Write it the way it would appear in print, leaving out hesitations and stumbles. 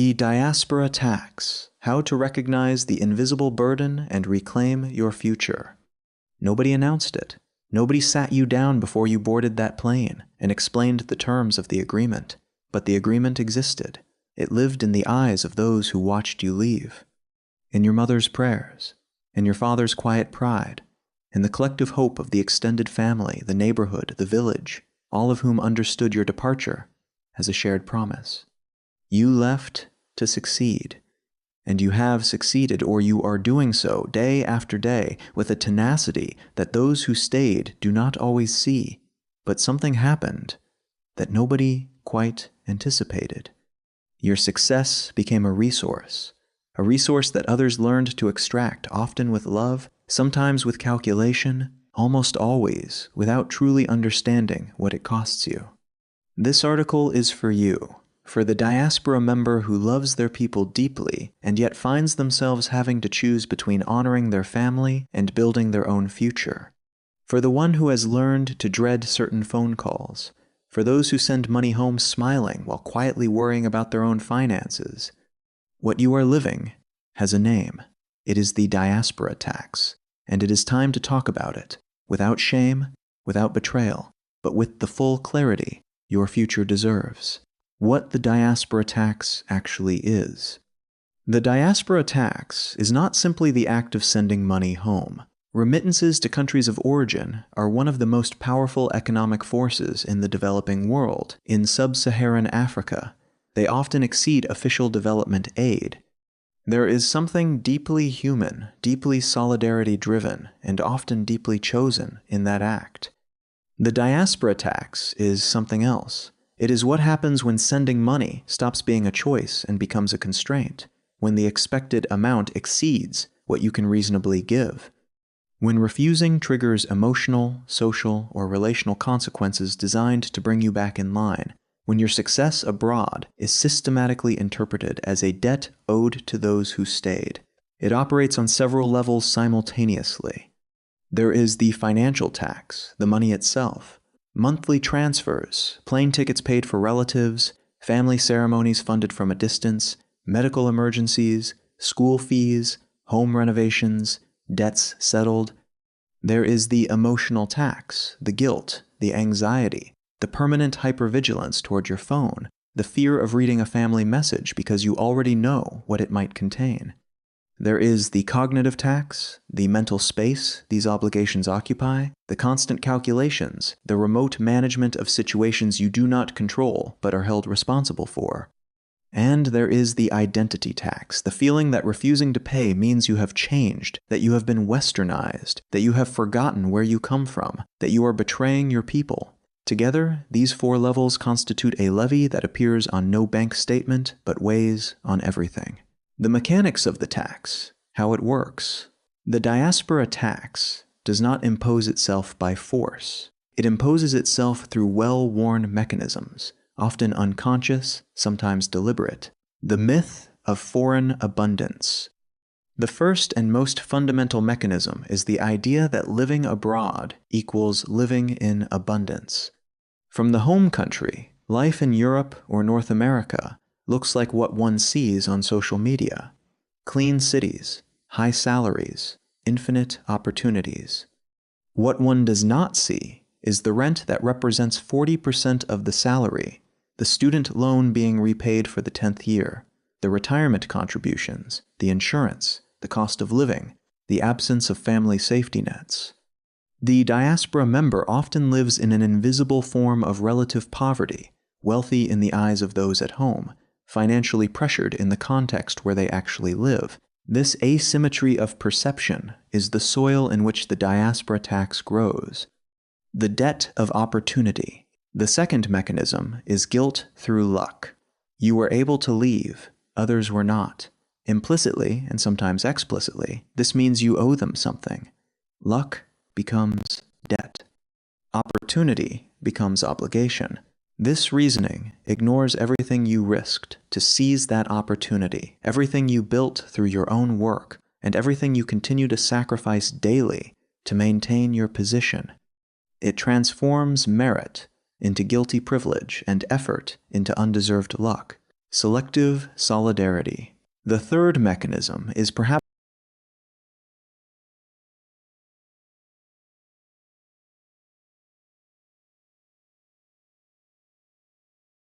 The diaspora tax: how to recognize the invisible burden and reclaim your future. Nobody announced it. Nobody sat you down before you boarded that plane and explained the terms of the agreement. But the agreement existed. It lived in the eyes of those who watched you leave. In your mother's prayers, in your father's quiet pride, in the collective hope of the extended family, the neighborhood, the village, all of whom understood your departure as a shared promise. You left to succeed, and you have succeeded, or you are doing so day after day with a tenacity that those who stayed do not always see. But something happened that nobody quite anticipated. Your success became a resource that others learned to extract, often with love, sometimes with calculation, almost always without truly understanding what it costs you. This article is for you, for the diaspora member who loves their people deeply and yet finds themselves having to choose between honoring their family and building their own future. For the one who has learned to dread certain phone calls. For those who send money home smiling while quietly worrying about their own finances. What you are living has a name. It is the diaspora tax, and it is time to talk about it, without shame, without betrayal, but with the full clarity your future deserves. What the diaspora tax actually is. The diaspora tax is not simply the act of sending money home. Remittances to countries of origin are one of the most powerful economic forces in the developing world. In sub-Saharan Africa, they often exceed official development aid. There is something deeply human, deeply solidarity-driven, and often deeply chosen in that act. The diaspora tax is something else. It is what happens when sending money stops being a choice and becomes a constraint, when the expected amount exceeds what you can reasonably give. When refusing triggers emotional, social, or relational consequences designed to bring you back in line, when your success abroad is systematically interpreted as a debt owed to those who stayed. It operates on several levels simultaneously. There is the financial tax, the money itself, monthly transfers, plane tickets paid for relatives, family ceremonies funded from a distance, medical emergencies, school fees, home renovations, debts settled. There is the emotional tax, the guilt, the anxiety, the permanent hypervigilance toward your phone, the fear of reading a family message because you already know what it might contain. There is the cognitive tax, the mental space these obligations occupy, the constant calculations, the remote management of situations you do not control but are held responsible for. And there is the identity tax, the feeling that refusing to pay means you have changed, that you have been westernized, that you have forgotten where you come from, that you are betraying your people. Together, these four levels constitute a levy that appears on no bank statement but weighs on everything. The mechanics of the tax, how it works. The diaspora tax does not impose itself by force. It imposes itself through well-worn mechanisms, often unconscious, sometimes deliberate. The myth of foreign abundance. The first and most fundamental mechanism is the idea that living abroad equals living in abundance. From the home country, life in Europe or North America looks like what one sees on social media. Clean cities, high salaries, infinite opportunities. What one does not see is the rent that represents 40% of the salary, the student loan being repaid for the 10th year, the retirement contributions, the insurance, the cost of living, the absence of family safety nets. The diaspora member often lives in an invisible form of relative poverty, wealthy in the eyes of those at home, financially pressured in the context where they actually live. This asymmetry of perception is the soil in which the diaspora tax grows. The debt of opportunity. The second mechanism is guilt through luck. You were able to leave, others were not. Implicitly, and sometimes explicitly, this means you owe them something. Luck becomes debt. Opportunity becomes obligation. This reasoning ignores everything you risked to seize that opportunity, everything you built through your own work, and everything you continue to sacrifice daily to maintain your position. It transforms merit into guilty privilege and effort into undeserved luck. Selective solidarity. The third mechanism is perhaps